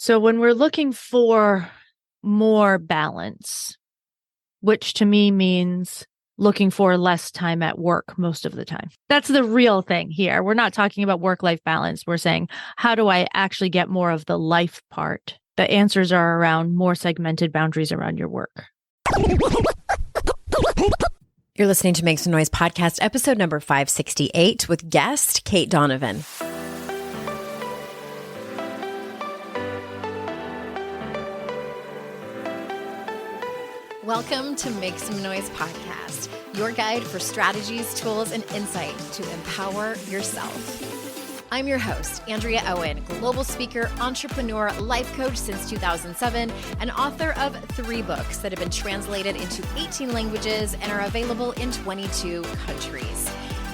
So when we're looking for more balance, which to me means looking for less time at work most of the time. That's the real thing here. We're not talking about work-life balance. We're saying, how do I actually get more of the life part? The answers are around more segmented boundaries around your work. You're listening to Make Some Noise podcast, episode number 568 with guest Cait Donovon. Welcome to Make Some Noise podcast, your guide for strategies, tools, and insight to empower yourself. I'm your host, Andrea Owen, global speaker, entrepreneur, life coach since 2007, and author of 3 books that have been translated into 18 languages and are available in 22 countries.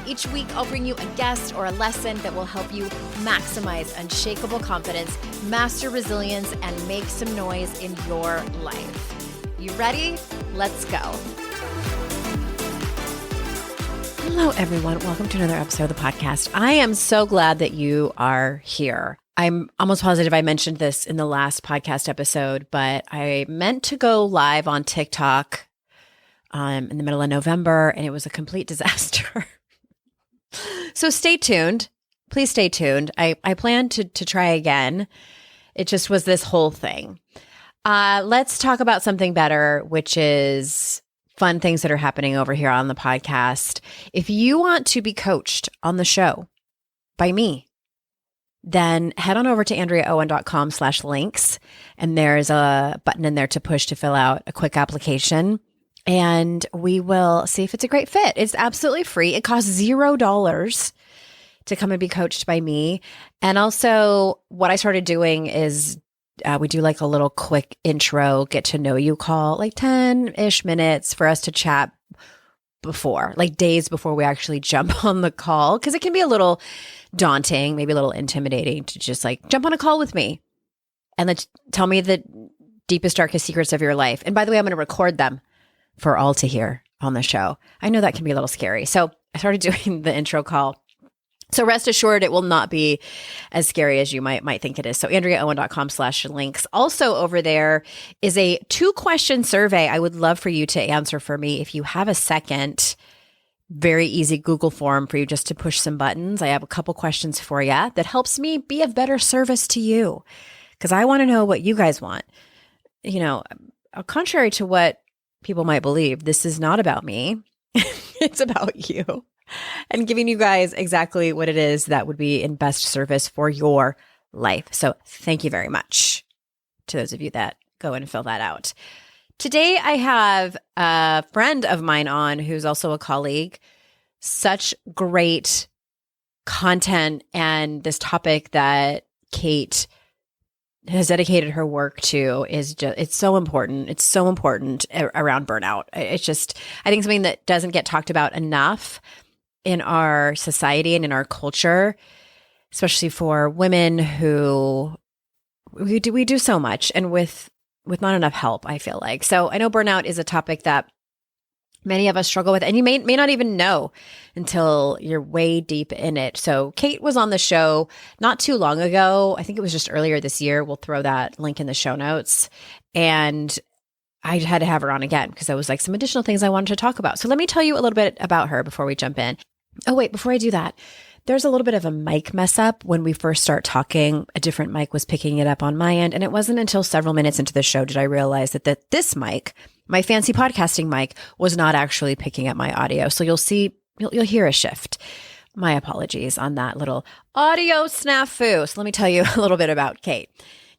Each week, I'll bring you a guest or a lesson that will help you maximize unshakable confidence, master resilience, and make some noise in your life. You ready? Let's go. Hello, everyone. Welcome to another episode of the podcast. I am so glad that you are here. I'm almost positive I mentioned this in the last podcast episode, but I meant to go live on TikTok in the middle of November, and it was a complete disaster. So stay tuned. Please stay tuned. I plan to try again. It just was this whole thing. Let's talk about something better, which is fun things that are happening over here on the podcast. If you want to be coached on the show by me, then head on over to andreaowen.com/links, and there's a button in there to push to fill out a quick application, and we will see if it's a great fit. It's absolutely free. It costs $0 to come and be coached by me. And also what I started doing is we do like a little quick intro, get to know you call, like 10-ish minutes for us to chat before, like days before we actually jump on the call. Cause it can be a little daunting, maybe a little intimidating to just like jump on a call with me and tell me the deepest, darkest secrets of your life. And by the way, I'm going to record them for all to hear on the show. I know that can be a little scary. So I started doing the intro call. So rest assured, it will not be as scary as you might think it is. So andreaowen.com/links. Also over there is a 2-question survey I would love for you to answer for me. If you have a second, very easy Google form for you just to push some buttons. I have a couple questions for you that helps me be of better service to you because I want to know what you guys want. You know, contrary to what people might believe, this is not about me. It's about you. And giving you guys exactly what it is that would be in best service for your life. So thank you very much to those of you that go and fill that out. Today, I have a friend of mine on who's also a colleague. Such great content and this topic that Cait has dedicated her work to is just, it's so important. It's so important around burnout. It's just, I think something that doesn't get talked about enough in our society and in our culture, especially for women who we do so much and with not enough help, I feel like. So I know burnout is a topic that many of us struggle with, and you may not even know until you're way deep in it. So Cait was on the show not too long ago. I think it was just earlier this year. We'll throw that link in the show notes. And I had to have her on again because there was like some additional things I wanted to talk about. So let me tell you a little bit about her before we jump in. Oh, wait, before I do that, there's a little bit of a mic mess up. When we first start talking, a different mic was picking it up on my end. And it wasn't until several minutes into the show did I realize that this mic, my fancy podcasting mic, was not actually picking up my audio. So you'll hear a shift. My apologies on that little audio snafu. So let me tell you a little bit about Cait.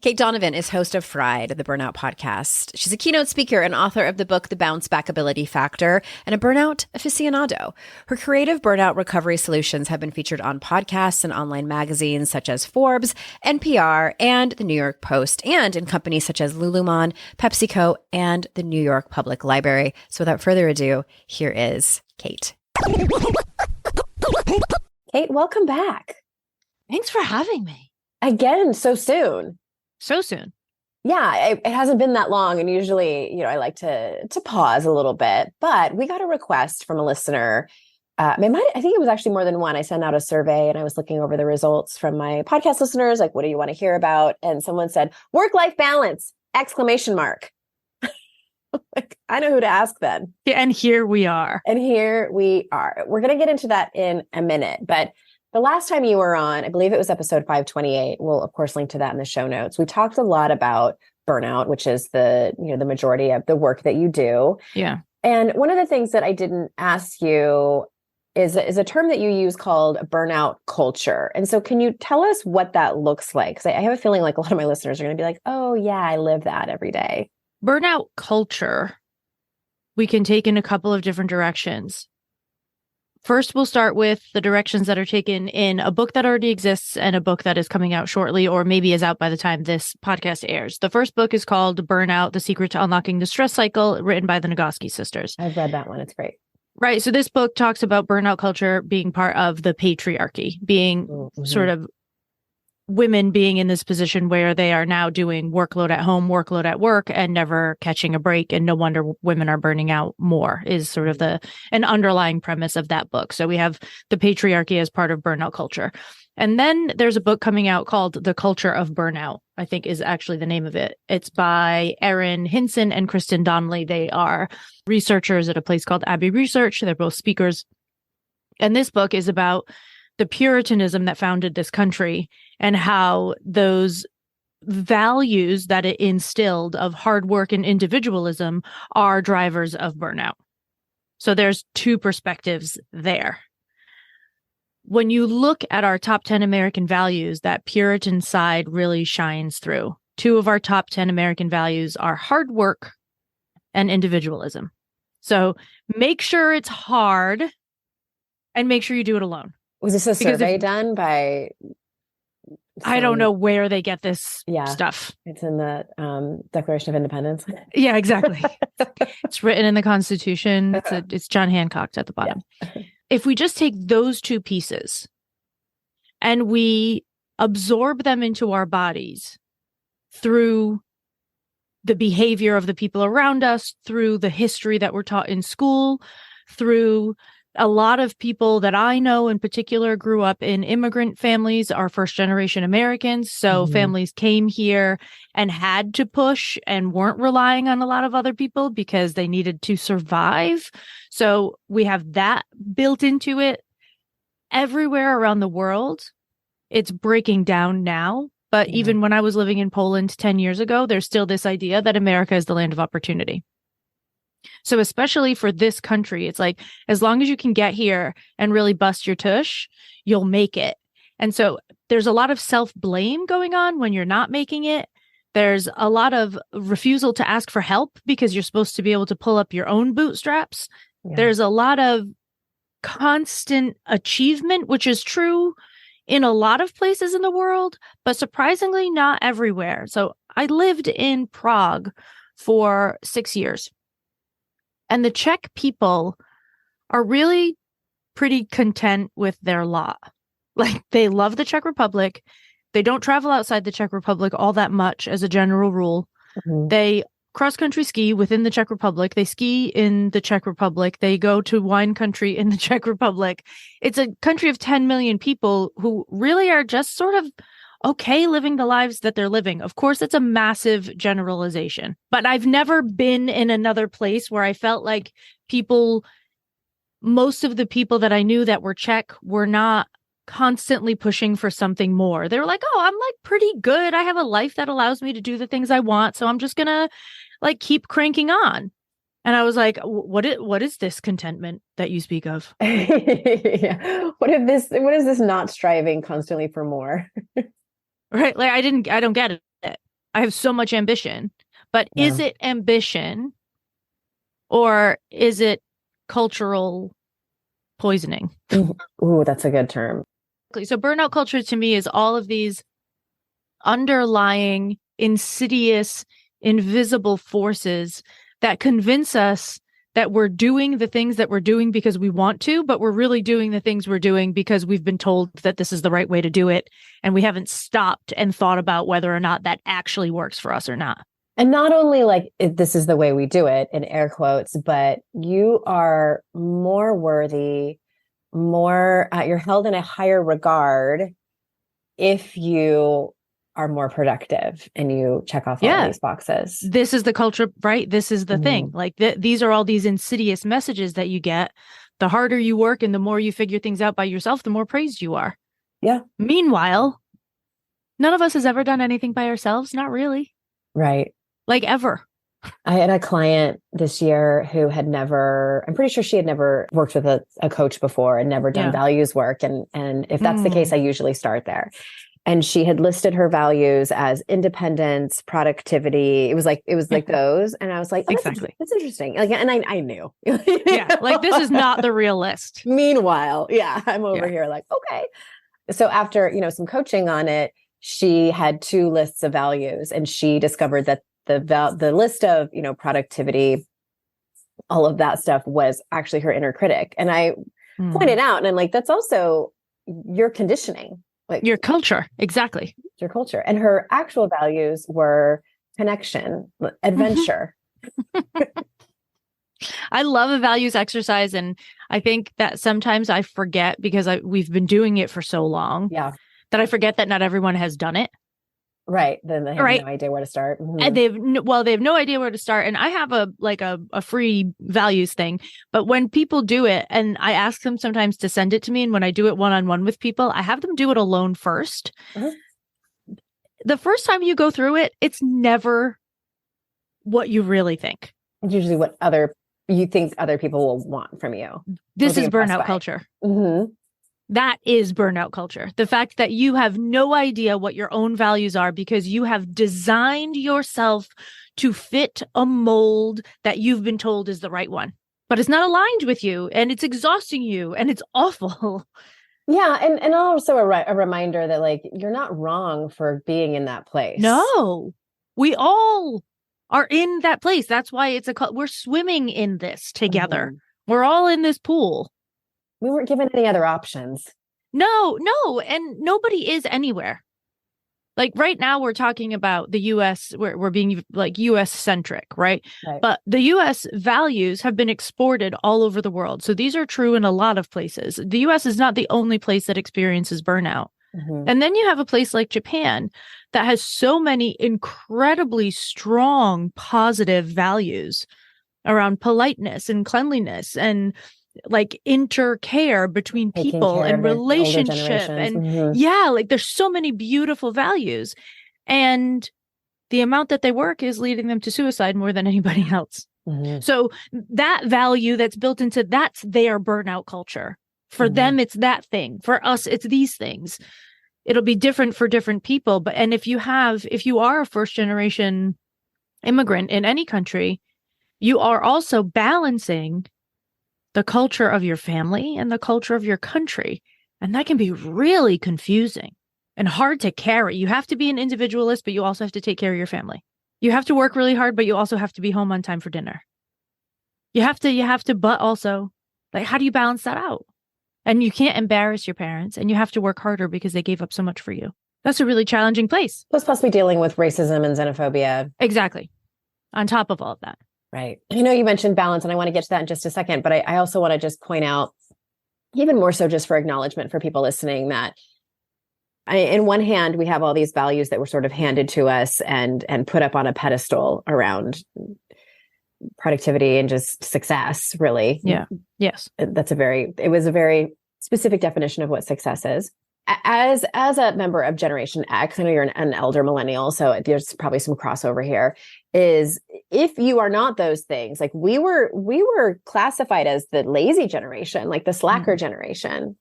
Cait Donovon is host of Fried, the Burnout Podcast. She's a keynote speaker and author of the book, The Bounce Back Ability Factor, and a burnout aficionado. Her creative burnout recovery solutions have been featured on podcasts and online magazines such as Forbes, NPR, and the New York Post, and in companies such as Lululemon, PepsiCo, and the New York Public Library. So without further ado, here is Cait. Cait, welcome back. Thanks for having me. Again, so soon. So soon. Yeah, it hasn't been that long. And usually, I like to pause a little bit, but we got a request from a listener I think it was actually more than one. I sent out a survey and I was looking over the results from my podcast listeners. Like, what do you want to hear about? And someone said, work-life balance, exclamation mark. Like, I know who to ask then. Yeah, and here we are. We're going to get into that in a minute. But the last time you were on, I believe it was episode 528. We'll, of course, link to that in the show notes. We talked a lot about burnout, which is the majority of the work that you do. Yeah. And one of the things that I didn't ask you is a term that you use called burnout culture. And so can you tell us what that looks like? Because I have a feeling like a lot of my listeners are going to be like, oh, yeah, I live that every day. Burnout culture, we can take in a couple of different directions. First, we'll start with the directions that are taken in a book that already exists and a book that is coming out shortly, or maybe is out by the time this podcast airs. The first book is called Burnout, The Secret to Unlocking the Stress Cycle, written by the Nagoski sisters. I've read that one. It's great. Right. So this book talks about burnout culture being part of the patriarchy, being sort of women being in this position where they are now doing workload at home, workload at work, and never catching a break. And no wonder women are burning out more is sort of an underlying premise of that book. So we have the patriarchy as part of burnout culture. And then there's a book coming out called The Culture of Burnout, I think is actually the name of it. It's by Erin Hinson and Kristen Donnelly. They are researchers at a place called Abbey Research. They're both speakers. And this book is about the Puritanism that founded this country and how those values that it instilled of hard work and individualism are drivers of burnout. So there's two perspectives there. When you look at our top 10 American values, that Puritan side really shines through. Two of our top 10 American values are hard work and individualism. So make sure it's hard and make sure you do it alone. Was this a survey done by... I don't know where they get this stuff. It's in the Declaration of Independence. Yeah, exactly. It's written in the Constitution. It's John Hancock's at the bottom. Yeah. If we just take those two pieces and we absorb them into our bodies through the behavior of the people around us, through the history that we're taught in school, through a lot of people that I know in particular grew up in immigrant families, are first generation Americans. So families came here and had to push and weren't relying on a lot of other people because they needed to survive. So we have that built into it. Everywhere around the world, it's breaking down now. But even when I was living in Poland 10 years ago, there's still this idea that America is the land of opportunity. So especially for this country, it's like, as long as you can get here and really bust your tush, you'll make it. And so there's a lot of self-blame going on when you're not making it. There's a lot of refusal to ask for help because you're supposed to be able to pull up your own bootstraps. Yeah. There's a lot of constant achievement, which is true in a lot of places in the world, but surprisingly not everywhere. So I lived in Prague for 6 years. And the Czech people are really pretty content with their lot. Like, they love the Czech Republic. They don't travel outside the Czech Republic all that much as a general rule. They cross-country ski within the Czech Republic. They ski in the Czech Republic. They go to wine country in the Czech Republic. It's a country of 10 million people who really are just sort of okay living the lives that they're living. Of course, it's a massive generalization, but I've never been in another place where I felt like most of the people that I knew that were Czech were not constantly pushing for something more. They were like, oh, I'm like pretty good. I have a life that allows me to do the things I want. So I'm just going to like keep cranking on. And I was like, what is this contentment that you speak of? Yeah. What is this not striving constantly for more? Right. Like, I don't get it. I have so much ambition, but is it ambition or is it cultural poisoning? Ooh, that's a good term. So burnout culture to me is all of these underlying, insidious, invisible forces that convince us that we're doing the things that we're doing because we want to, but we're really doing the things we're doing because we've been told that this is the right way to do it. And we haven't stopped and thought about whether or not that actually works for us or not. And not only like this is the way we do it in air quotes, but you are more worthy you're held in a higher regard if you are more productive and you check off all of these boxes. This is the culture, right? This is the thing. Like these are all these insidious messages that you get. The harder you work and the more you figure things out by yourself, the more praised you are. Yeah. Meanwhile, none of us has ever done anything by ourselves. Not really. Right. Like ever. I had a client this year who I'm pretty sure she had never worked with a coach before and never done values work. And if that's the case, I usually start there. And she had listed her values as independence, productivity. It was like those. And I was like, exactly. That's interesting. Like, and I knew. Like this is not the real list. Meanwhile, I'm over here like, okay. So after, some coaching on it, she had 2 lists of values, and she discovered that the list of, productivity, all of that stuff was actually her inner critic. And I pointed out, and I'm like, that's also your conditioning. Like your culture. Exactly. Your culture. And her actual values were connection, adventure. I love a values exercise. And I think that sometimes I forget because we've been doing it for so long that I forget that not everyone has done it. Right. Then they have no idea where to start. Mm-hmm. And they have no idea where to start. And I have a free values thing, but when people do it, and I ask them sometimes to send it to me, and when I do it one-on-one with people, I have them do it alone first. Mm-hmm. The first time you go through it, it's never what you really think. It's usually what you think other people will want from you. This is burnout culture. Mm-hmm. That is burnout culture. The fact that you have no idea what your own values are because you have designed yourself to fit a mold that you've been told is the right one, but it's not aligned with you, and it's exhausting you, and it's awful. Yeah. And also a reminder that like, you're not wrong for being in that place. No, we all are in that place. That's why we're swimming in this together. Mm-hmm. We're all in this pool. We weren't given any other options. No. And nobody is anywhere. Like right now we're talking about the US, we're being like US centric, right? But the US values have been exported all over the world. So these are true in a lot of places. The US is not the only place that experiences burnout. Mm-hmm. And then you have a place like Japan that has so many incredibly strong, positive values around politeness and cleanliness and like intercare between people and relationship. And like there's so many beautiful values, and the amount that they work is leading them to suicide more than anybody else. Mm-hmm. So that value that's built into that's their burnout culture. For them, it's that thing. For us, it's these things. It'll be different for different people. But, and if you are a first generation immigrant in any country, you are also balancing the culture of your family and the culture of your country. And that can be really confusing and hard to carry. You have to be an individualist, but you also have to take care of your family. You have to work really hard, but you also have to be home on time for dinner. You have to, but also, like, how do you balance that out? And you can't embarrass your parents, and you have to work harder because they gave up so much for you. That's a really challenging place. Plus possibly dealing with racism and xenophobia. Exactly. On top of all of that. Right. I know you mentioned balance, and I want to get to that in just a second, but I also want to just point out, even more so just for acknowledgement for people listening, that in one hand, we have all these values that were sort of handed to us and put up on a pedestal around productivity and just success, really. Yeah. Yes. It was a very specific definition of what success is. As a member of Generation X, I know you're an elder millennial, so there's probably some crossover here, is if you are not those things, like we were classified as the lazy generation, like the slacker generation.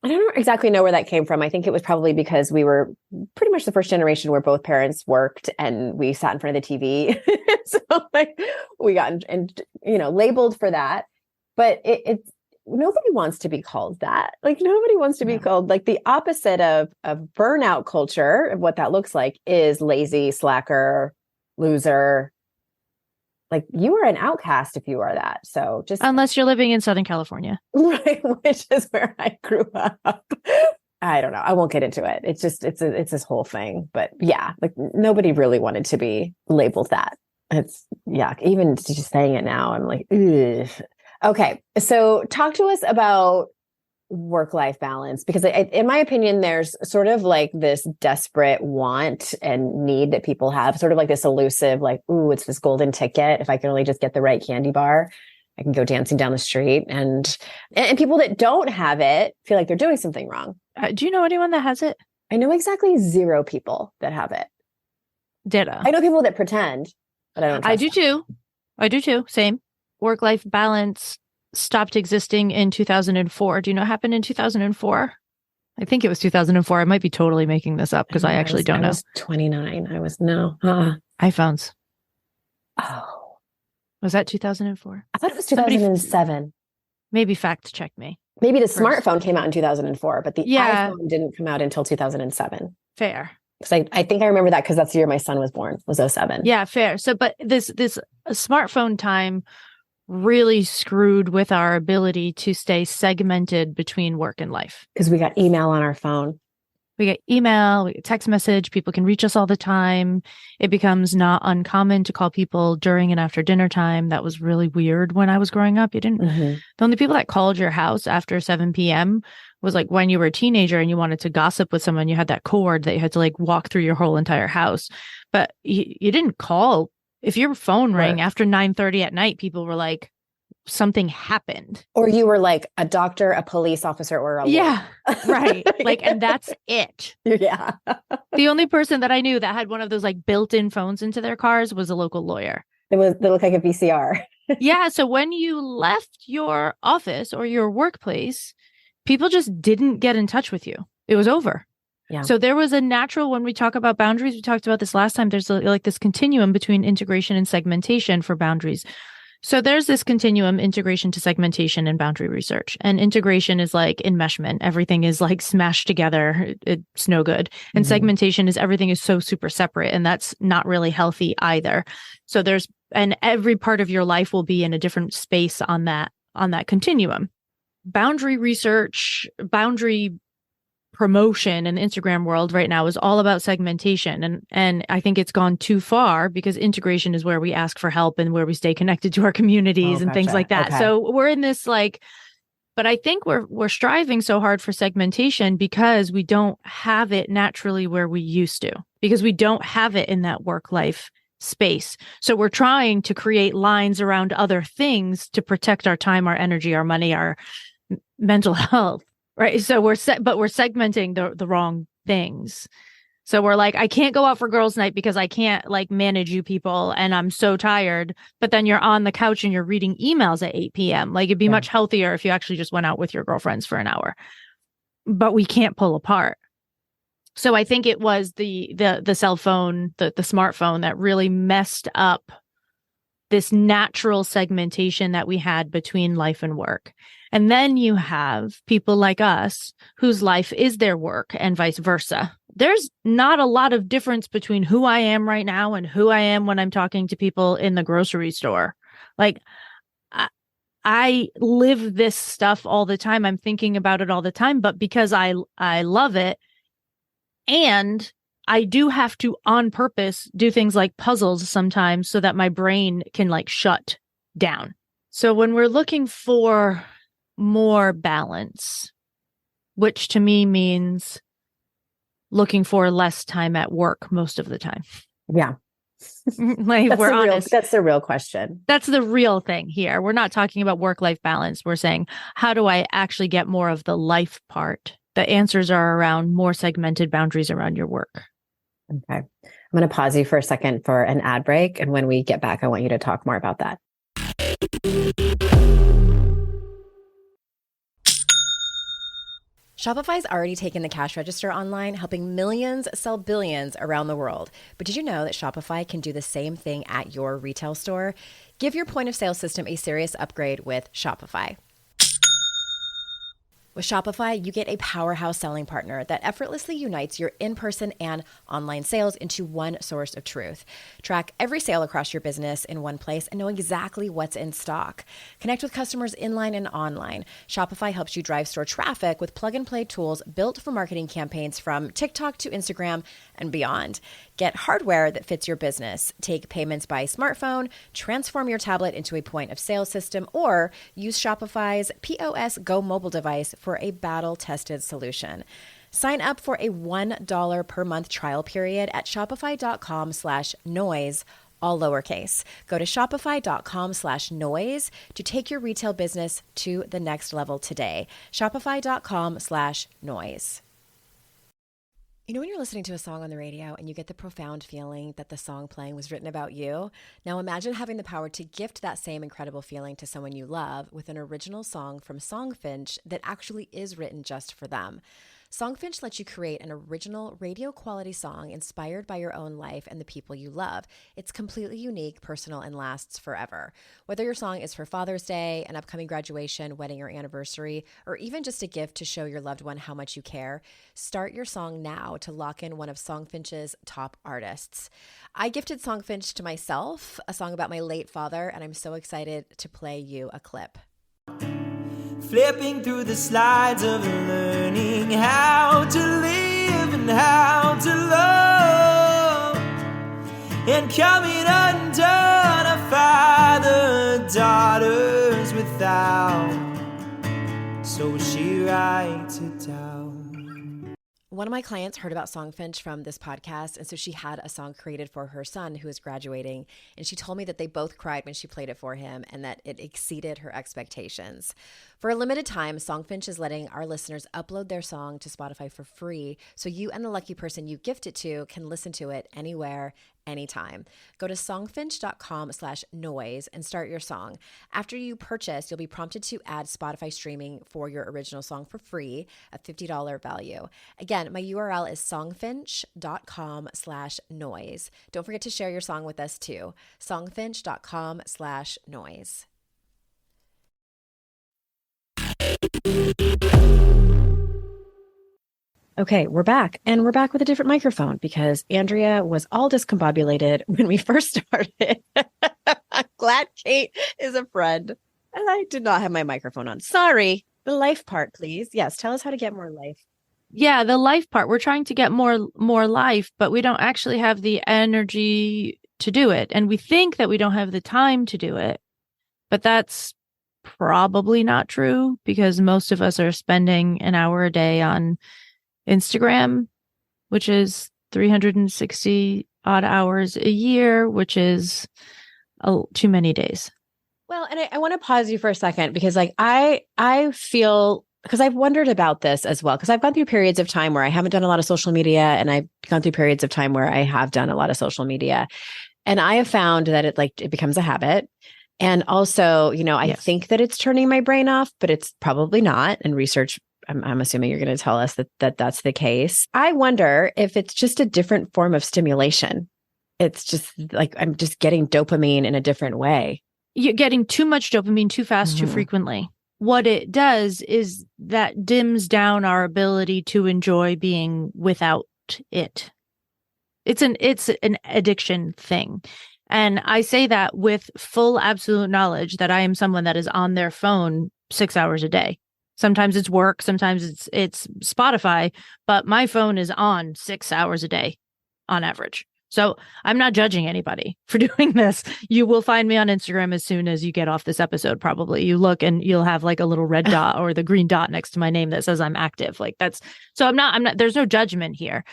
I don't exactly know where that came from. I think it was probably because we were pretty much the first generation where both parents worked and we sat in front of the TV. So like we got labeled for that. But it's nobody wants to be called that. Like nobody wants to be called, like, the opposite of burnout culture. Of what that looks like is lazy, slacker, loser. Like, you are an outcast if you are that. So just unless you're living in Southern California, right? Which is where I grew up. I don't know. I won't get into it. It's just it's this whole thing. But yeah, like nobody really wanted to be labeled that. It's even just saying it now, I'm like, ugh. Okay, so talk to us about work-life balance, because in my opinion, there's sort of like this desperate want and need that people have, sort of like this elusive, like, ooh, it's this golden ticket. If I can only just get the right candy bar, I can go dancing down the street. And people that don't have it feel like they're doing something wrong. Do you know anyone that has it? I know exactly 0 people that have it. Ditto. I know people that pretend, but I don't trust them. I do too. Same. Work-life balance stopped existing in 2004. Do you know what happened in 2004? I think it was 2004. I might be totally making this up because I actually don't know. I was 29. iPhones. Oh. Was that 2004? I thought it was 2007. Maybe fact check me. Maybe the smartphone came out in 2004, but the iPhone didn't come out until 2007. Fair. Because I think I remember that because that's the year my son was born, was 07. Yeah, fair. So, but this smartphone time really screwed with our ability to stay segmented between work and life. Because we got email on our phone. We get email, we get text message, people can reach us all the time. It becomes not uncommon to call people during and after dinner time. That was really weird when I was growing up. The only people that called your house after 7 p.m. was like when you were a teenager and you wanted to gossip with someone, you had that cord that you had to like walk through your whole entire house. But you didn't call. If your phone rang after 9:30 at night, people were like, something happened. Or you were like a doctor, a police officer, or a lawyer. Right. Like, and that's it. Yeah. The only person that I knew that had one of those like built-in phones into their cars was a local lawyer. They looked like a VCR. Yeah. So when you left your office or your workplace, people just didn't get in touch with you. It was over. Yeah. So there was a natural, when we talk about boundaries, we talked about this last time, there's like this continuum between integration and segmentation for boundaries. So there's this continuum, integration to segmentation and boundary research. And integration is like enmeshment. Everything is like smashed together. It's no good. And segmentation is everything is so super separate. And that's not really healthy either. So and every part of your life will be in a different space on that continuum. Boundary research, boundary promotion in the Instagram world right now is all about segmentation. And I think it's gone too far because integration is where we ask for help and where we stay connected to our communities and things like that. Okay. So we're in this but I think we're striving so hard for segmentation because we don't have it naturally where we used to, because we don't have it in that work-life space. So we're trying to create lines around other things to protect our time, our energy, our money, our mental health. Right. So we're segmenting the wrong things. So we're like, I can't go out for girls' night because I can't like manage you people and I'm so tired. But then you're on the couch and you're reading emails at 8 p.m. Like it'd be much healthier if you actually just went out with your girlfriends for an hour. But we can't pull apart. So I think it was the cell phone, the smartphone that really messed up this natural segmentation that we had between life and work. And then you have people like us whose life is their work and vice versa. There's not a lot of difference between who I am right now and who I am when I'm talking to people in the grocery store. Like I live this stuff all the time. I'm thinking about it all the time, but because I love it, and I do have to on purpose do things like puzzles sometimes so that my brain can like shut down. So when we're looking for more balance, which to me means looking for less time at work most of the time. Yeah. Like we're honest. That's the real question. That's the real thing here. We're not talking about work-life balance. We're saying, how do I actually get more of the life part? The answers are around more segmented boundaries around your work. Okay. I'm going to pause you for a second for an ad break. And when we get back, I want you to talk more about that. Shopify's already taken the cash register online, helping millions sell billions around the world. But did you know that Shopify can do the same thing at your retail store? Give your point of sale system a serious upgrade with Shopify. With Shopify, you get a powerhouse selling partner that effortlessly unites your in-person and online sales into one source of truth. Track every sale across your business in one place and know exactly what's in stock. Connect with customers inline and online. Shopify helps you drive store traffic with plug-and-play tools built for marketing campaigns from TikTok to Instagram and beyond. Get hardware that fits your business. Take payments by smartphone, transform your tablet into a point of sale system, or use Shopify's POS Go mobile device for a battle-tested solution. Sign up for a $1 per month trial period at shopify.com/noise, all lowercase. Go to shopify.com/noise to take your retail business to the next level today. Shopify.com/noise. You know when you're listening to a song on the radio and you get the profound feeling that the song playing was written about you? Now imagine having the power to gift that same incredible feeling to someone you love with an original song from Songfinch that actually is written just for them. Songfinch lets you create an original radio quality song inspired by your own life and the people you love. It's completely unique, personal, and lasts forever. Whether your song is for Father's Day, an upcoming graduation, wedding, or anniversary, or even just a gift to show your loved one how much you care, start your song now to lock in one of Songfinch's top artists. I gifted Songfinch to myself, a song about my late father, and I'm so excited to play you a clip. Flipping through the slides of learning how to live and how to love, and coming undone, a father, daughters without, so she writes it down. One of my clients heard about Songfinch from this podcast, and so she had a song created for her son who is graduating, and she told me that they both cried when she played it for him and that it exceeded her expectations. For a limited time, Songfinch is letting our listeners upload their song to Spotify for free, so you and the lucky person you gift it to can listen to it anywhere, anytime. Go to songfinch.com/noise and start your song. After you purchase, you'll be prompted to add Spotify streaming for your original song for free, a $50 value. Again, my URL is songfinch.com/noise. Don't forget to share your song with us too. songfinch.com/noise. Okay, we're back. And we're back with a different microphone because Andrea was all discombobulated when we first started. I'm glad Cait is a friend. And I did not have my microphone on. Sorry. The life part, please. Yes, tell us how to get more life. Yeah, the life part. We're trying to get more life, but we don't actually have the energy to do it. And we think that we don't have the time to do it. But that's probably not true because most of us are spending an hour a day on Instagram, which is 360 odd hours a year, which is too many days. Well, and I want to pause you for a second because I feel, because I've wondered about this as well, because I've gone through periods of time where I haven't done a lot of social media and I've gone through periods of time where I have done a lot of social media. And I have found that it becomes a habit. And also, I think that it's turning my brain off, but it's probably not. And research, I'm assuming you're going to tell us that that's the case. I wonder if it's just a different form of stimulation. It's just like I'm just getting dopamine in a different way. You're getting too much dopamine too fast, too frequently. What it does is that dims down our ability to enjoy being without it. It's an addiction thing. And I say that with full absolute knowledge that I am someone that is on their phone 6 hours a day. Sometimes it's work, sometimes it's Spotify, but my phone is on 6 hours a day on average. So I'm not judging anybody for doing this. You will find me on Instagram as soon as you get off this episode, probably. You look and you'll have like a little red dot or the green dot next to my name that says I'm active. Like that's, so I'm not, there's no judgment here.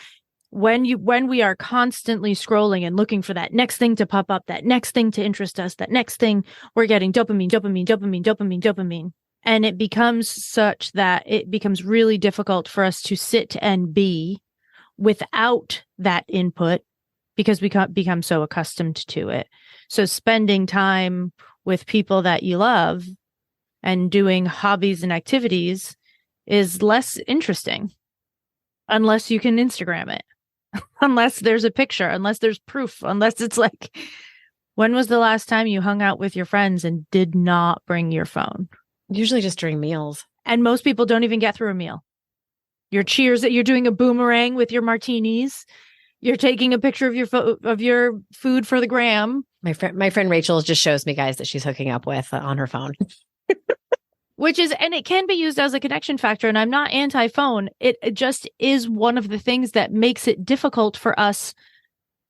When we are constantly scrolling and looking for that next thing to pop up, that next thing to interest us, that next thing, we're getting dopamine. And it becomes such that it becomes really difficult for us to sit and be without that input because we can't become so accustomed to it. So spending time with people that you love and doing hobbies and activities is less interesting unless you can Instagram it. Unless there's a picture, unless there's proof, unless it's like, when was the last time you hung out with your friends and did not bring your phone? Usually just during meals. And most people don't even get through a meal. Your cheers, that you're doing a boomerang with your martinis. You're taking a picture of your food for the gram. My friend Rachel just shows me guys that she's hooking up with on her phone. Which is, and it can be used as a connection factor. And I'm not anti-phone. It just is one of the things that makes it difficult for us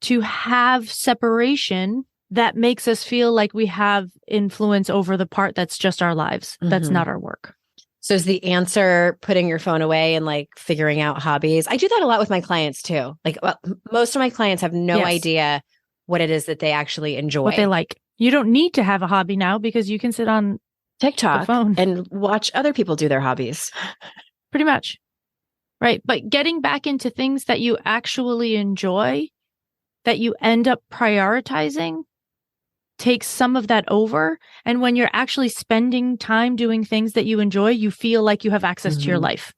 to have separation that makes us feel like we have influence over the part that's just our lives. That's not our work. So is the answer putting your phone away and like figuring out hobbies? I do that a lot with my clients too. Like most of my clients have no idea what it is that they actually enjoy. What they like. You don't need to have a hobby now because you can sit on TikTok the phone and watch other people do their hobbies. Pretty much. Right. But getting back into things that you actually enjoy, that you end up prioritizing, takes some of that over. And when you're actually spending time doing things that you enjoy, you feel like you have access to your life.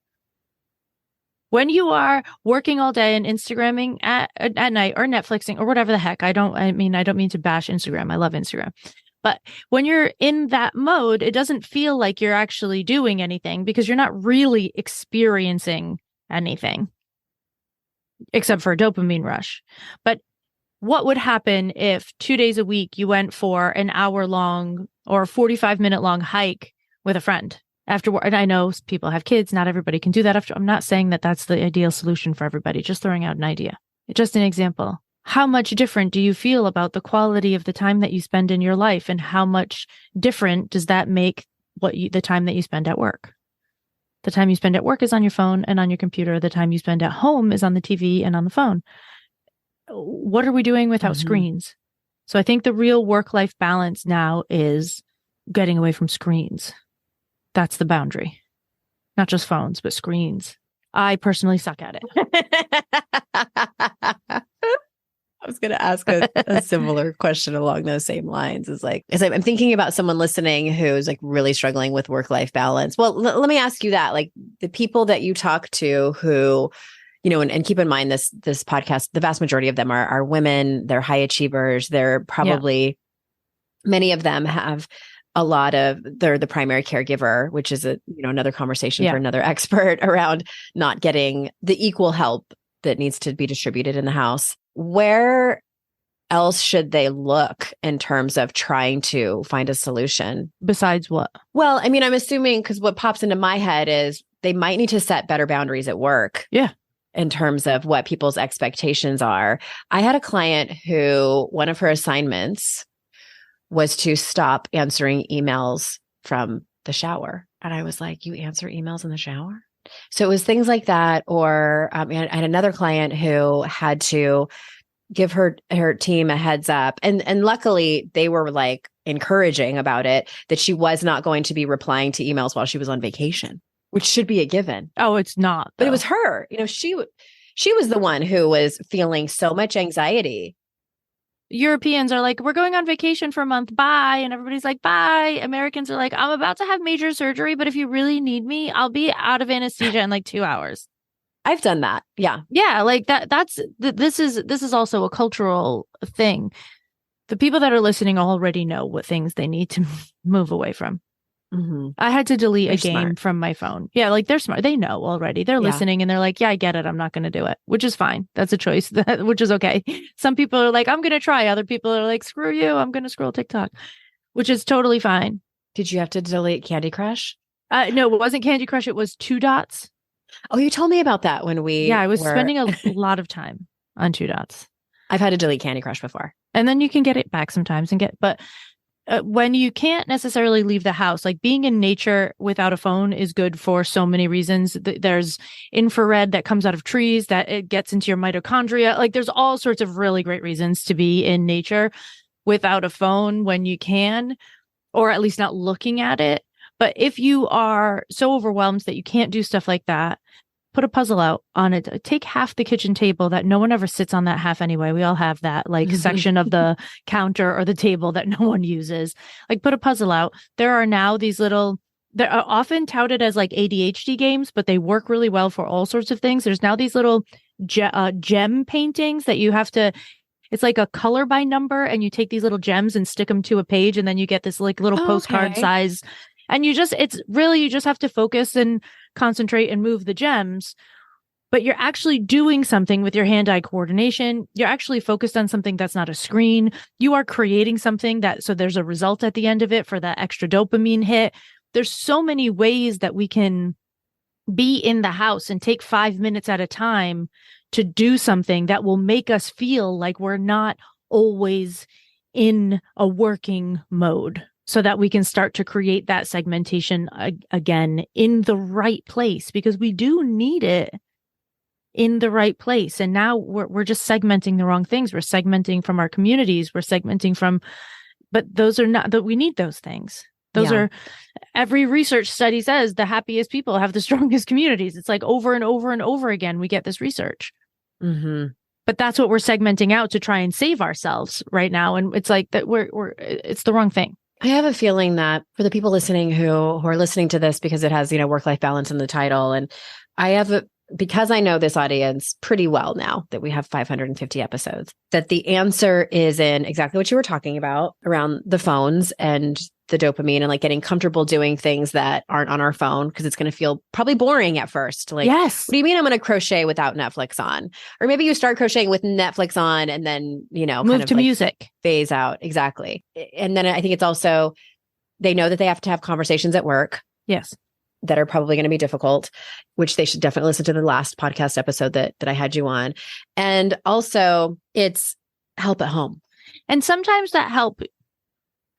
When you are working all day and Instagramming at night or Netflixing or whatever the heck, I don't mean to bash Instagram. I love Instagram. But when you're in that mode, it doesn't feel like you're actually doing anything because you're not really experiencing anything except for a dopamine rush. But what would happen if 2 days a week you went for an hour-long or 45-minute long hike with a friend after work? And I know people have kids. Not everybody can do that after. I'm not saying that that's the ideal solution for everybody. Just throwing out an idea. Just an example. How much different do you feel about the quality of the time that you spend in your life? And how much different does that make the time that you spend at work? The time you spend at work is on your phone and on your computer. The time you spend at home is on the TV and on the phone. What are we doing without screens? So I think the real work-life balance now is getting away from screens. That's the boundary. Not just phones, but screens. I personally suck at it. I was going to ask a similar question along those same lines. As I'm thinking about someone listening who's like really struggling with work-life balance. Well, let me ask you that. Like the people that you talk to who, and keep in mind this podcast, the vast majority of them are women. They're high achievers. They're probably, many of them have they're the primary caregiver, which is another conversation for another expert around not getting the equal help that needs to be distributed in the house. Where else should they look in terms of trying to find a solution? Besides what? Well, I mean, I'm assuming because what pops into my head is they might need to set better boundaries at work. Yeah. In terms of what people's expectations are. I had a client who one of her assignments was to stop answering emails from the shower. And I was like, you answer emails in the shower? So it was things like that. Or I had another client who had to give her team a heads up. And luckily they were like encouraging about it, that she was not going to be replying to emails while she was on vacation, which should be a given. Oh, it's not. But it was her. She was the one who was feeling so much anxiety. Europeans are like, we're going on vacation for a month. Bye. And everybody's like, bye. Americans are like, I'm about to have major surgery, but if you really need me, I'll be out of anesthesia in like 2 hours. I've done that. Yeah. Yeah. Like this is also a cultural thing. The people that are listening already know what things they need to move away from. Mm-hmm. I had to delete a game from my phone. Yeah, like they're smart. They know already. They're listening and they're like, yeah, I get it. I'm not going to do it, which is fine. That's a choice, which is okay. Some people are like, I'm going to try. Other people are like, screw you. I'm going to scroll TikTok, which is totally fine. Did you have to delete Candy Crush? No, it wasn't Candy Crush. It was 2 Dots. Oh, you told me about that when we I was spending a lot of time on 2 Dots. I've had to delete Candy Crush before. And then you can get it back sometimes but when you can't necessarily leave the house, like being in nature without a phone is good for so many reasons. There's infrared that comes out of trees that it gets into your mitochondria. Like there's all sorts of really great reasons to be in nature without a phone when you can, or at least not looking at it. But if you are so overwhelmed that you can't do stuff like that, put a puzzle out on it. Take half the kitchen table that no one ever sits on that half anyway. We all have that like section of the counter or the table that no one uses. Like put a puzzle out. There are now these little, they're often touted as like ADHD games, but they work really well for all sorts of things. There's now these little gem paintings that you have to, it's like a color by number, and you take these little gems and stick them to a page, and then you get this like little postcard size. And you just have to focus and concentrate and move the gems, but you're actually doing something with your hand-eye coordination. You're actually focused on something that's not a screen. You are creating something so there's a result at the end of it for that extra dopamine hit. There's so many ways that we can be in the house and take 5 minutes at a time to do something that will make us feel like we're not always in a working mode, so that we can start to create that segmentation again in the right place, because we do need it in the right place. And now we're just segmenting the wrong things. We're segmenting from our communities. We're segmenting from, but those are not that we need those things. Those are, every research study says the happiest people have the strongest communities. It's like over and over and over again, we get this research. Mm-hmm. But that's what we're segmenting out to try and save ourselves right now. And it's like that it's the wrong thing. I have a feeling that for the people listening who are listening to this because it has, work-life balance in the title, and because I know this audience pretty well now that we have 550 episodes, that the answer is in exactly what you were talking about around the phones and the dopamine and like getting comfortable doing things that aren't on our phone, because it's going to feel probably boring at first. Like, yes. What do you mean I'm going to crochet without Netflix on? Or maybe you start crocheting with Netflix on and then, move kind of to like music. Phase out. Exactly. And then I think it's also, they know that they have to have conversations at work. Yes. That are probably going to be difficult, which they should definitely listen to the last podcast episode that I had you on. And also it's help at home. And sometimes that help,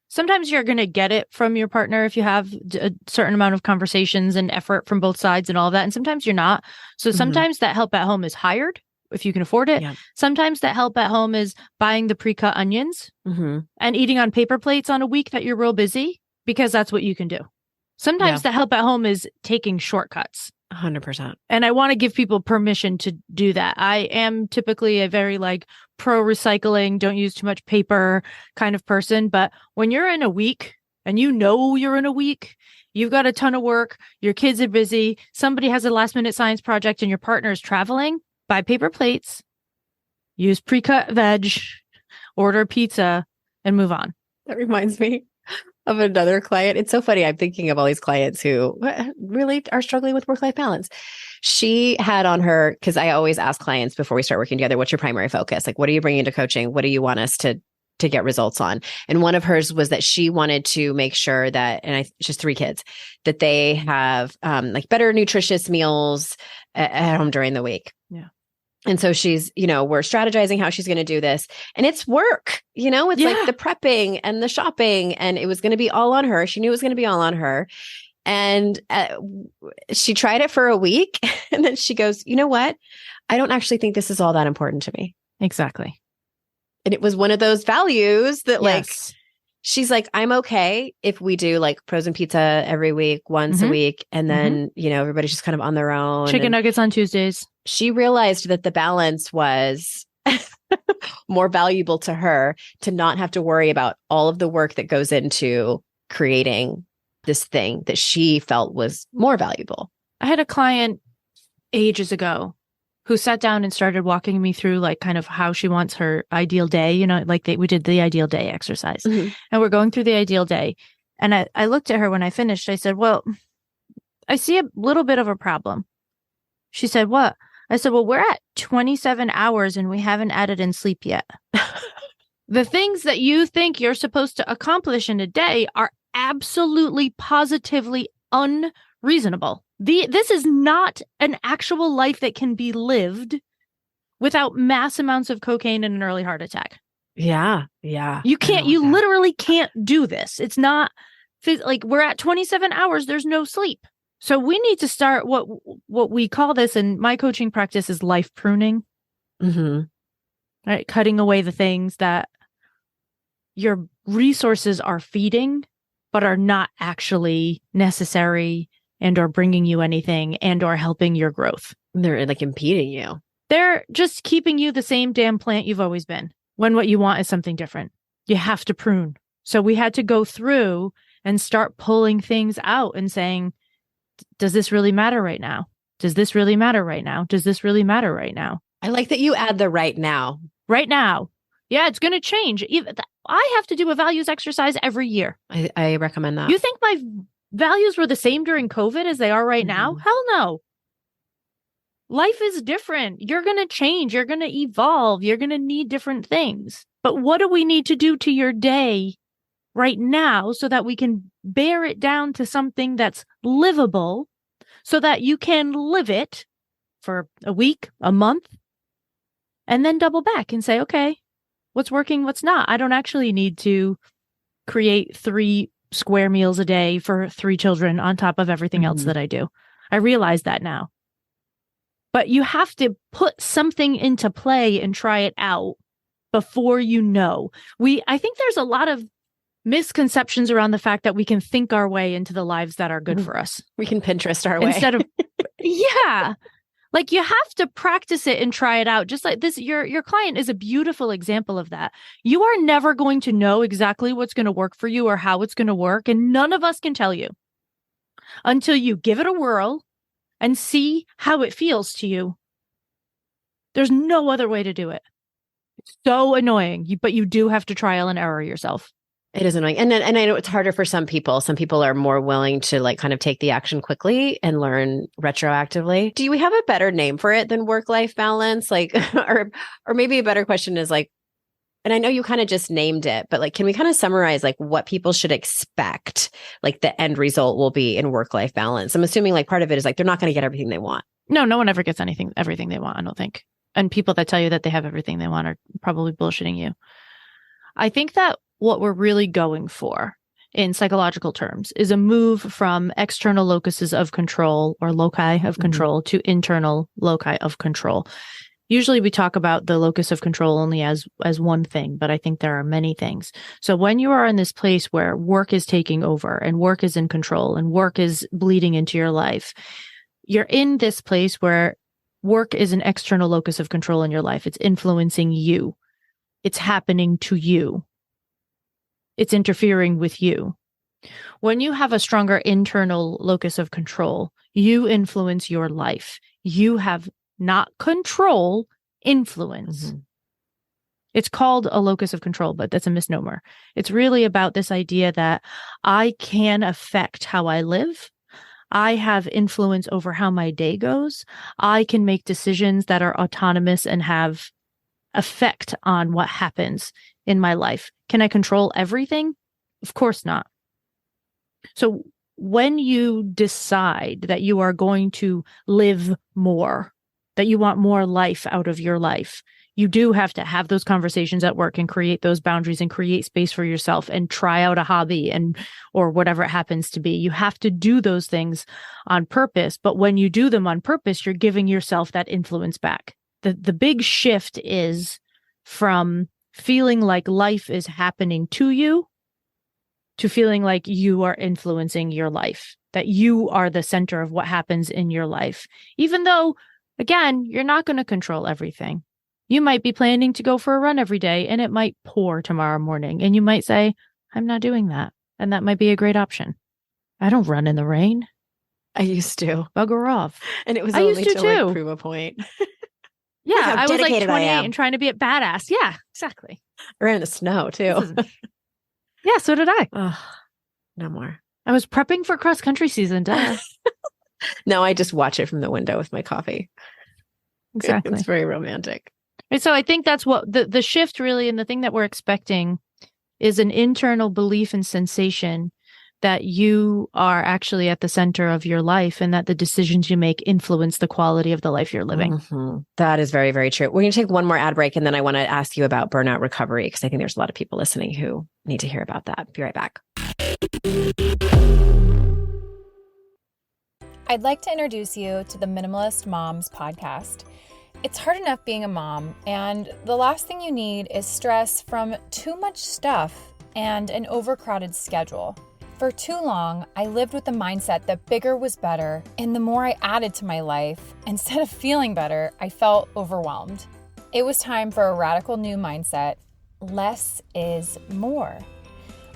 sometimes you're going to get it from your partner if you have a certain amount of conversations and effort from both sides and all of that. And sometimes you're not. So sometimes that help at home is hired if you can afford it. Yeah. Sometimes that help at home is buying the pre-cut onions and eating on paper plates on a week that you're real busy, because that's what you can do. Sometimes the help at home is taking shortcuts. 100%. And I want to give people permission to do that. I am typically a very pro recycling, don't use too much paper kind of person. But when you're in a week and you're in a week, you've got a ton of work, your kids are busy, somebody has a last minute science project and your partner is traveling, buy paper plates, use pre-cut veg, order pizza, and move on. That reminds me of another client. It's so funny. I'm thinking of all these clients who really are struggling with work-life balance. She had on her, because I always ask clients before we start working together, what's your primary focus? Like, what are you bringing to coaching? What do you want us to get results on? And one of hers was that she wanted to make sure that, and she's 3 kids, that they have better nutritious meals at home during the week. Yeah. And so she's, we're strategizing how she's going to do this. And it's work, it's like the prepping and the shopping, and it was going to be all on her. She knew it was going to be all on her. And she tried it for a week. And then she goes, you know what? I don't actually think this is all that important to me. Exactly. And it was one of those values that she's like, I'm okay if we do frozen pizza every week, once a week. And then, everybody's just kind of on their own. Chicken nuggets on Tuesdays. She realized that the balance was more valuable to her, to not have to worry about all of the work that goes into creating this thing that she felt was more valuable. I had a client ages ago who sat down and started walking me through kind of how she wants her ideal day. We did the ideal day exercise and we're going through the ideal day. And I looked at her when I finished. I said, well, I see a little bit of a problem. She said, what? I said, well, we're at 27 hours and we haven't added in sleep yet. The things that you think you're supposed to accomplish in a day are absolutely, positively unreasonable. This is not an actual life that can be lived without mass amounts of cocaine and an early heart attack. Yeah. Yeah. You literally can't do this. It's not we're at 27 hours. There's no sleep. So we need to start what we call this in my coaching practice is life pruning. Right? Cutting away the things that your resources are feeding, but are not actually necessary and or bringing you anything and or helping your growth. They're impeding you. They're just keeping you the same damn plant you've always been, when what you want is something different. You have to prune. So we had to go through and start pulling things out and saying, does this really matter right now? Does this really matter right now? Does this really matter right now? I like that you add the right now. Right now. Yeah, it's going to change. I have to do a values exercise every year. I recommend that. You think my values were the same during COVID as they are right now? Hell no. Life is different. You're going to change. You're going to evolve. You're going to need different things. But what do we need to do to your day right now so that we can bear it down to something that's livable so that you can live it for a week, a month, and then double back and say, okay, what's working, what's not? I don't actually need to create 3 square meals a day for 3 children on top of everything else that I do. I realize that now. But you have to put something into play and try it out before you know. I think there's a lot of misconceptions around the fact that we can think our way into the lives that are good for us. We can Pinterest our way. Instead of, yeah. Like you have to practice it and try it out. Just like this, your client is a beautiful example of that. You are never going to know exactly what's going to work for you or how it's going to work. And none of us can tell you until you give it a whirl and see how it feels to you. There's no other way to do it. It's so annoying, but you do have to trial and error yourself. It is annoying. And I know it's harder for some people. Some people are more willing to like kind of take the action quickly and learn retroactively. Do we have a better name for it than work-life balance? Like, or maybe a better question is like, and I know you kind of just named it, but like, can we kind of summarize like what people should expect, like the end result will be in work-life balance? I'm assuming like part of it is like, they're not going to get everything they want. No one ever gets everything they want, I don't think. And people that tell you that they have everything they want are probably bullshitting you. I think that what we're really going for in psychological terms is a move from external locuses of control or loci of control to internal loci of control. Usually we talk about the locus of control only as one thing, but I think there are many things. So when you are in this place where work is taking over and work is in control and work is bleeding into your life, you're in this place where work is an external locus of control in your life. It's influencing you. It's happening to you. It's interfering with you. When you have a stronger internal locus of control, you influence your life. You have not control, influence. It's called a locus of control, but that's a misnomer. It's really about this idea that I can affect how I live. I have influence over how my day goes. I can make decisions that are autonomous and have effect on what happens in my life. Can I control everything? Of course not. So when you decide that you are going to live more, that you want more life out of your life, you do have to have those conversations at work and create those boundaries and create space for yourself and try out a hobby or whatever it happens to be. You have to do those things on purpose. But when you do them on purpose, you're giving yourself that influence back. The big shift is from feeling like life is happening to you to feeling like you are influencing your life, that you are the center of what happens in your life. Even though, again, you're not going to control everything. You might be planning to go for a run every day and it might pour tomorrow morning. And you might say, I'm not doing that. And that might be a great option. I don't run in the rain. I used to. Bugger off. And it was I only used to to too. like prove a point. Yeah, How I was like dedicated I 28 am. and trying to be a badass. Yeah, exactly. I ran in the snow too. Yeah, so did I. Oh, no more. I was prepping for cross country season. Duh. No, I just watch it from the window with my coffee. Exactly. It's very romantic. And so I think that's what the shift really, and the thing that we're expecting is an internal belief and sensation that you are actually at the center of your life and that the decisions you make influence the quality of the life you're living. That is very, very true. We're going to take one more ad break and then I want to ask you about burnout recovery because I think there's a lot of people listening who need to hear about that. Be right back. I'd like to introduce you to the Minimalist Moms podcast. It's hard enough being a mom, and the last thing you need is stress from too much stuff and an overcrowded schedule. For too long, I lived with the mindset that bigger was better, and the more I added to my life, instead of feeling better, I felt overwhelmed. It was time for a radical new mindset. Less is more.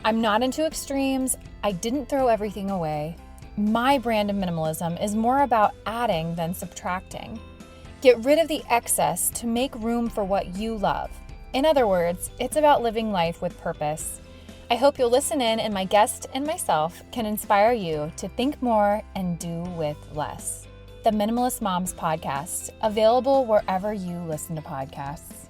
I'm not into extremes. I didn't throw everything away. My brand of minimalism is more about adding than subtracting. Get rid of the excess to make room for what you love. In other words, it's about living life with purpose. I hope you'll listen in and my guest and myself can inspire you to think more and do with less. The Minimalist Moms podcast, available wherever you listen to podcasts.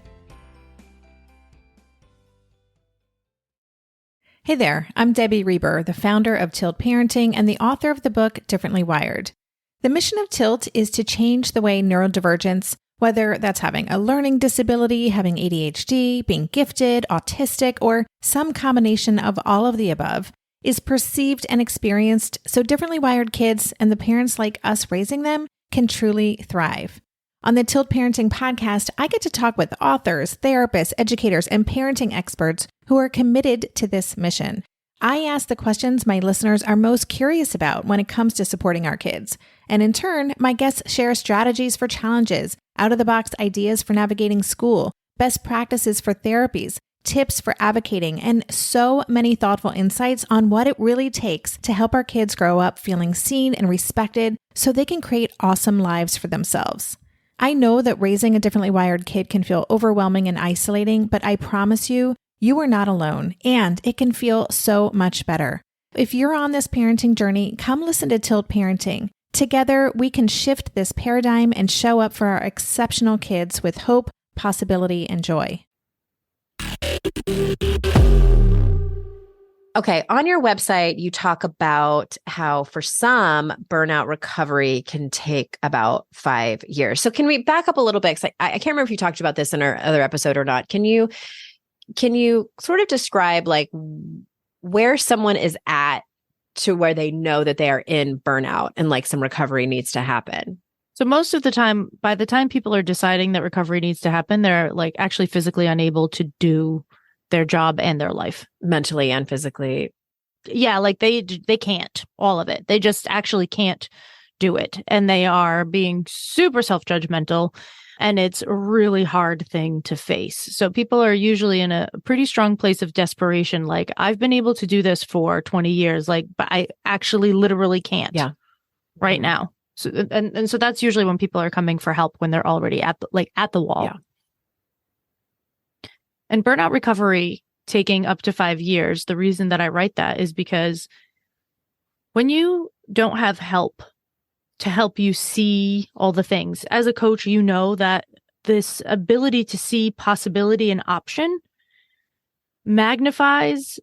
Hey there, I'm Debbie Reber, the founder of Tilt Parenting and the author of the book Differently Wired. The mission of Tilt is to change the way neurodivergence, Whether that's having a learning disability, having ADHD, being gifted, autistic, or some combination of all of the above, is perceived and experienced so differently wired kids and the parents like us raising them can truly thrive. On the Tilt Parenting podcast, I get to talk with authors, therapists, educators, and parenting experts who are committed to this mission. I ask the questions my listeners are most curious about when it comes to supporting our kids. And in turn, my guests share strategies for challenges, out-of-the-box ideas for navigating school, best practices for therapies, tips for advocating, and so many thoughtful insights on what it really takes to help our kids grow up feeling seen and respected so they can create awesome lives for themselves. I know that raising a differently wired kid can feel overwhelming and isolating, but I promise you, you are not alone, and it can feel so much better. If you're on this parenting journey, come listen to Tilt Parenting. Together, we can shift this paradigm and show up for our exceptional kids with hope, possibility, and joy. Okay, on your website, you talk about how for some, burnout recovery can take about 5 years. So can we back up a little bit? 'Cause I can't remember if you talked about this in our other episode or not. Can you sort of describe like where someone is at to where they know that they are in burnout and like some recovery needs to happen? So most of the time, by the time people are deciding that recovery needs to happen, they're like actually physically unable to do their job and their life. Mentally and physically. Yeah, like they can't, all of it. They just actually can't do it. And they are being super self-judgmental. And it's a really hard thing to face. So people are usually in a pretty strong place of desperation. Like, I've been able to do this for 20 years, like, but I actually literally can't right now. So, and so that's usually when people are coming for help when they're already at the wall. Yeah. And burnout recovery taking up to 5 years, the reason that I write that is because when you don't have help to help you see all the things, as a coach, you know that this ability to see possibility and option magnifies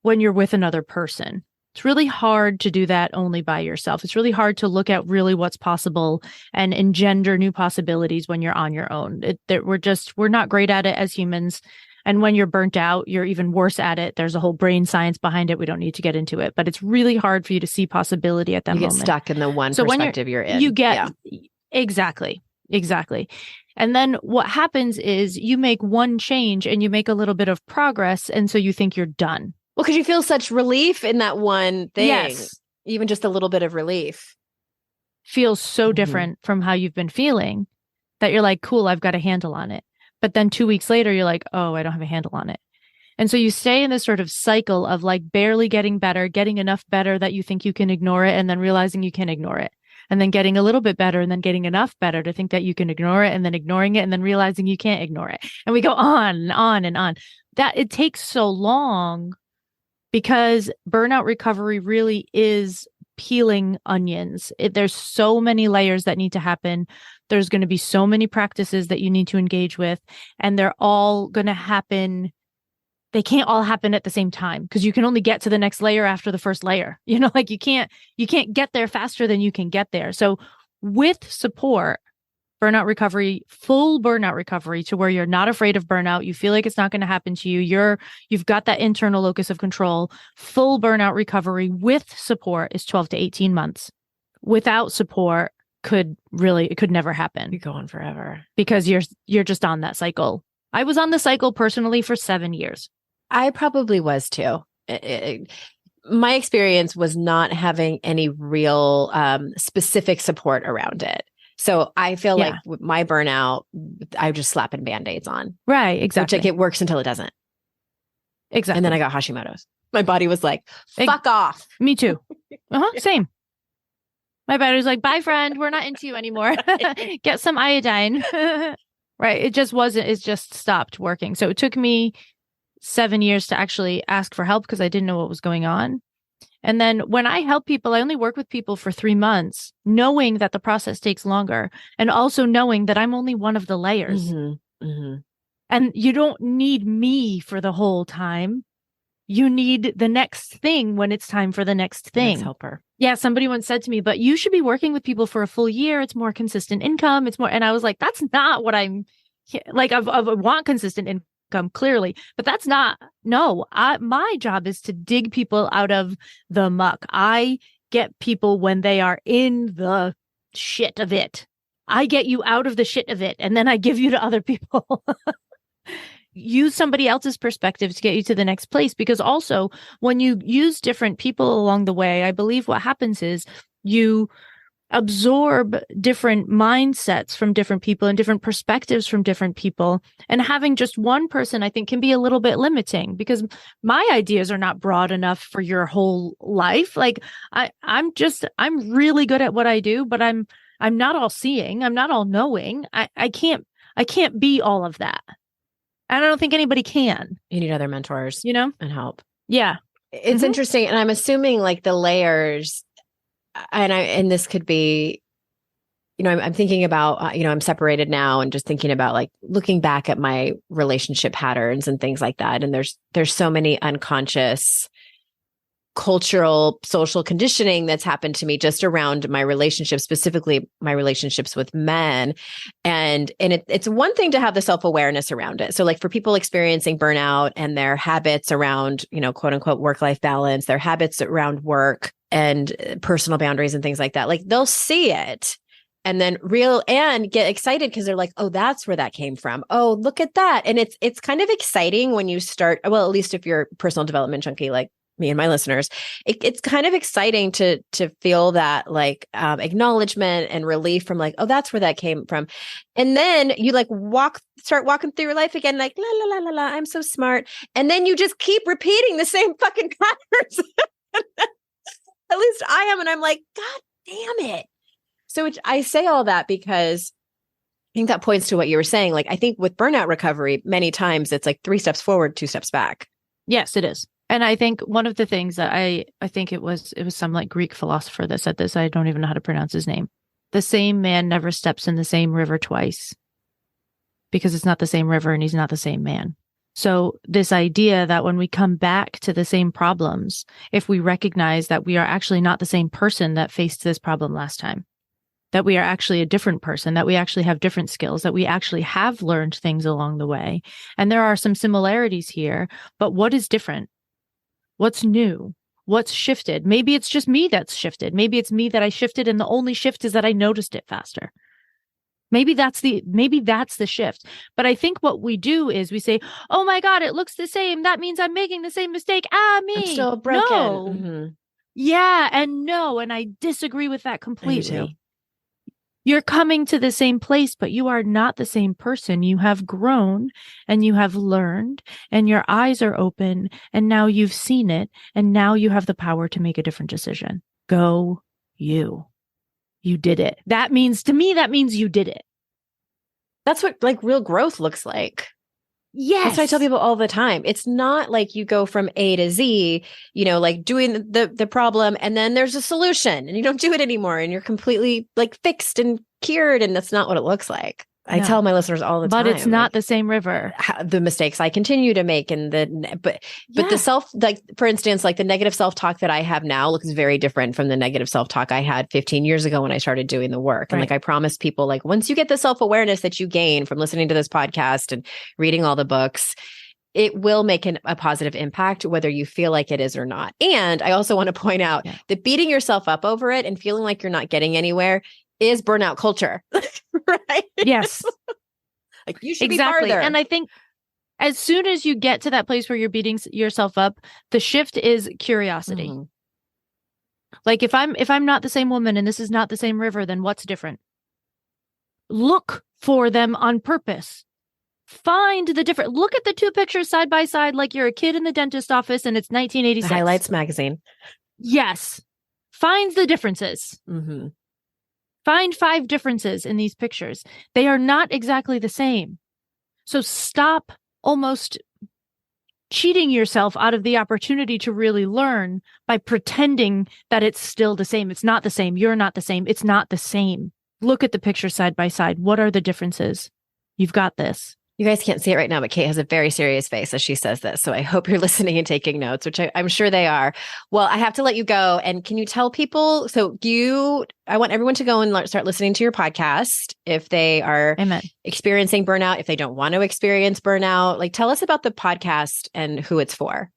when you're with another person. It's really hard to do that only by yourself. It's really hard to look at really what's possible and engender new possibilities when you're on your own. We're not great at it as humans. And when you're burnt out, you're even worse at it. There's a whole brain science behind it. We don't need to get into it, but it's really hard for you to see possibility at that moment. You get stuck in the one perspective you're in. You get, exactly. And then what happens is you make one change and you make a little bit of progress. And so you think you're done. Well, because you feel such relief in that one thing. Yes. Even just a little bit of relief. Feels so different from how you've been feeling that you're like, cool, I've got a handle on it. But then 2 weeks later, you're like, oh, I don't have a handle on it. And so you stay in this sort of cycle of like barely getting better, getting enough better that you think you can ignore it, and then realizing you can ignore it. And then getting a little bit better, and then getting enough better to think that you can ignore it, and then ignoring it, and then realizing you can't ignore it. And we go on and on and on. That it takes so long because burnout recovery really is peeling onions. There's so many layers that need to happen. There's going to be so many practices that you need to engage with, and they're all going to happen. They can't all happen at the same time because you can only get to the next layer after the first layer. You know, like you can't get there faster than you can get there. So with support, burnout recovery, full burnout recovery to where you're not afraid of burnout, you feel like it's not going to happen to you. You've got that internal locus of control. Full burnout recovery with support is 12 to 18 months. Without support, it could never happen. You go on forever because you're just on that cycle. I was on the cycle personally for 7 years. I probably was too. My experience was not having any real specific support around it. So I feel like with my burnout, I'm just slapping Band-Aids on. Right, exactly. Which, like, it works until it doesn't. Exactly. And then I got Hashimoto's. My body was like, fuck off. Me too. Same. My body was like, bye, friend. We're not into you anymore. Get some iodine. Right. It just stopped working. So it took me 7 years to actually ask for help because I didn't know what was going on. And then when I help people, I only work with people for 3 months, knowing that the process takes longer and also knowing that I'm only one of the layers. And you don't need me for the whole time. You need the next thing when it's time for the next thing. Next helper. Yeah, somebody once said to me, but you should be working with people for a full year. It's more consistent income. It's more, and I was like, that's not what I'm like. I want consistent income clearly, but that's not. No, my job is to dig people out of the muck. I get people when they are in the shit of it. I get you out of the shit of it, and then I give you to other people. Use somebody else's perspective to get you to the next place. Because also when you use different people along the way, I believe what happens is you absorb different mindsets from different people and different perspectives from different people. And having just one person, I think, can be a little bit limiting because my ideas are not broad enough for your whole life. Like I'm really good at what I do, but I'm not all seeing. I'm not all knowing. I can't be all of that. I don't think anybody can. You need other mentors, and help. Yeah. It's interesting. And I'm assuming like the layers and this could be, I'm thinking about, I'm separated now and just thinking about like looking back at my relationship patterns and things like that. And there's so many unconscious cultural, social conditioning that's happened to me just around my relationships, specifically my relationships with men. And it's one thing to have the self-awareness around it. So like for people experiencing burnout and their habits around, quote unquote, work-life balance, their habits around work and personal boundaries and things like that, like they'll see it and then and get excited because they're like, oh, that's where that came from. Oh, look at that. And it's kind of exciting when you start, well, at least if you're personal development junkie, like me and my listeners, it's kind of exciting to feel that like acknowledgement and relief from like, oh, that's where that came from. And then you like start walking through your life again, like, la, la, la, la, la, I'm so smart. And then you just keep repeating the same fucking patterns. At least I am. And I'm like, God damn it. So I say all that because I think that points to what you were saying. Like, I think with burnout recovery, many times it's like 3 steps forward, 2 steps back. Yes, it is. And I think one of the things that I think it was some like Greek philosopher that said this. I don't even know how to pronounce his name. The same man never steps in the same river twice because it's not the same river and he's not the same man. So this idea that when we come back to the same problems, if we recognize that we are actually not the same person that faced this problem last time, that we are actually a different person, that we actually have different skills, that we actually have learned things along the way. And there are some similarities here, but what is different? What's new? What's shifted? Maybe it's just me that's shifted. Maybe it's me that I shifted and the only shift is that I noticed it faster. Maybe that's the shift. But I think what we do is we say, oh my God, it looks the same. That means I'm making the same mistake. Me. I'm still broken. No. Mm-hmm. Yeah. And no. And I disagree with that completely. You're coming to the same place, but you are not the same person. You have grown and you have learned and your eyes are open and now you've seen it and now you have the power to make a different decision. Go you. You did it. To me, that means you did it. That's what like real growth looks like. Yes. That's what I tell people all the time. It's not like you go from A to Z, like doing the problem and then there's a solution and you don't do it anymore and you're completally like fixed and cured. And that's not what it looks like. I tell my listeners all the time. But it's not the same river. The mistakes I continue to make but the self, like for instance, like the negative self-talk that I have now looks very different from the negative self-talk I had 15 years ago when I started doing the work. And like I promised people, like once you get the self-awareness that you gain from listening to this podcast and reading all the books, it will make a positive impact, whether you feel like it is or not. And I also want to point out that beating yourself up over it and feeling like you're not getting anywhere is burnout culture, right? Yes. Like you should be farther. And I think as soon as you get to that place where you're beating yourself up, the shift is curiosity. Mm-hmm. Like if I'm not the same woman and this is not the same river, then what's different? Look for them on purpose. Find the different. Look at the 2 pictures side by side like you're a kid in the dentist office and it's 1986. The Highlights magazine. Yes. Find the differences. Mm-hmm. Find 5 differences in these pictures. They are not exactly the same. So stop almost cheating yourself out of the opportunity to really learn by pretending that it's still the same. It's not the same. You're not the same. It's not the same. Look at the picture side by side. What are the differences? You've got this. You guys can't see it right now, but Cait has a very serious face as she says this. So I hope you're listening and taking notes, which I'm sure they are. Well, I have to let you go. And can you tell people, I want everyone to go and start listening to your podcast if they are Amen. experiencing burnout, if they don't want to experience burnout. Like, tell us about the podcast and who it's for.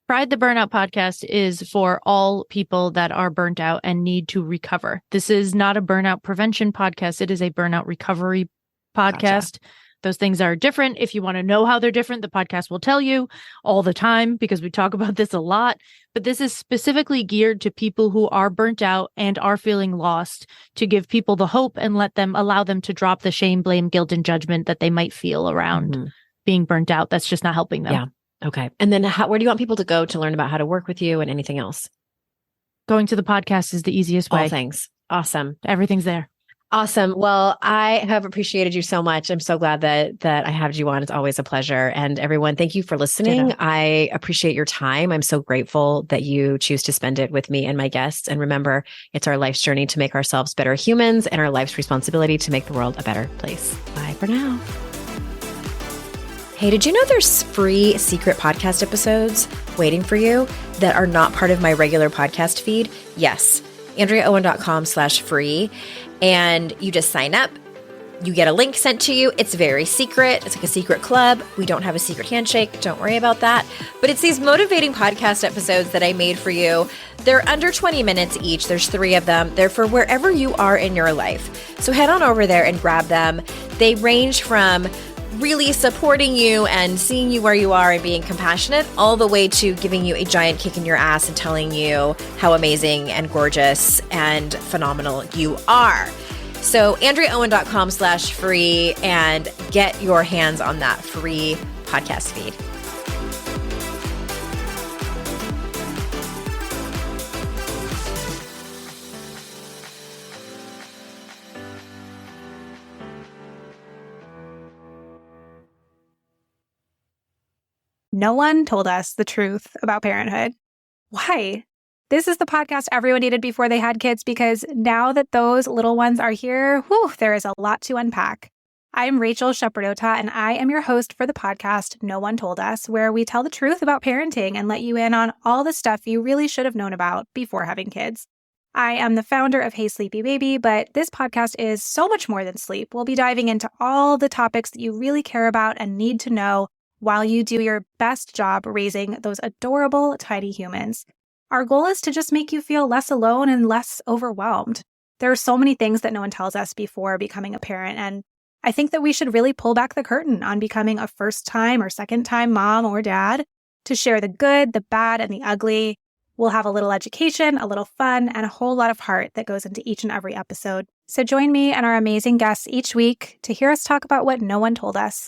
Pride the Burnout Podcast is for all people that are burnt out and need to recover. This is not a burnout prevention podcast. It is a burnout recovery podcast. Gotcha. Those things are different. If you want to know how they're different, the podcast will tell you all the time because we talk about this a lot. But this is specifically geared to people who are burnt out and are feeling lost, to give people the hope and allow them to drop the shame, blame, guilt, and judgment that they might feel around being burnt out. That's just not helping them. Yeah. Okay. And then where do you want people to go to learn about how to work with you and anything else? Going to the podcast is the easiest way. All things. Awesome. Everything's there. Awesome. Well, I have appreciated you so much. I'm so glad that I had you on. It's always a pleasure. And everyone, thank you for listening. Ditto. I appreciate your time. I'm so grateful that you choose to spend it with me and my guests. And remember, it's our life's journey to make ourselves better humans and our life's responsibility to make the world a better place. Bye for now. Hey, did you know there's free secret podcast episodes waiting for you that are not part of my regular podcast feed? Yes. AndreaOwen.com/free. And you just sign up. You get a link sent to you. It's very secret. It's like a secret club. We don't have a secret handshake. Don't worry about that. But it's these motivating podcast episodes that I made for you. They're under 20 minutes each. There's 3 of them. They're for wherever you are in your life. So head on over there and grab them. They range from really supporting you and seeing you where you are and being compassionate, all the way to giving you a giant kick in your ass and telling you how amazing and gorgeous and phenomenal you are. So AndreaOwen.com/free and get your hands on that free podcast feed. No one told us the truth about parenthood. Why? This is the podcast everyone needed before they had kids, because now that those little ones are here, there is a lot to unpack. I'm Rachel Shepardota, and I am your host for the podcast No One Told Us, where we tell the truth about parenting and let you in on all the stuff you really should have known about before having kids. I am the founder of Hey Sleepy Baby, but this podcast is so much more than sleep. We'll be diving into all the topics that you really care about and need to know while you do your best job raising those adorable, tiny humans. Our goal is to just make you feel less alone and less overwhelmed. There are so many things that no one tells us before becoming a parent, and I think that we should really pull back the curtain on becoming a first-time or second-time mom or dad to share the good, the bad, and the ugly. We'll have a little education, a little fun, and a whole lot of heart that goes into each and every episode. So join me and our amazing guests each week to hear us talk about what no one told us.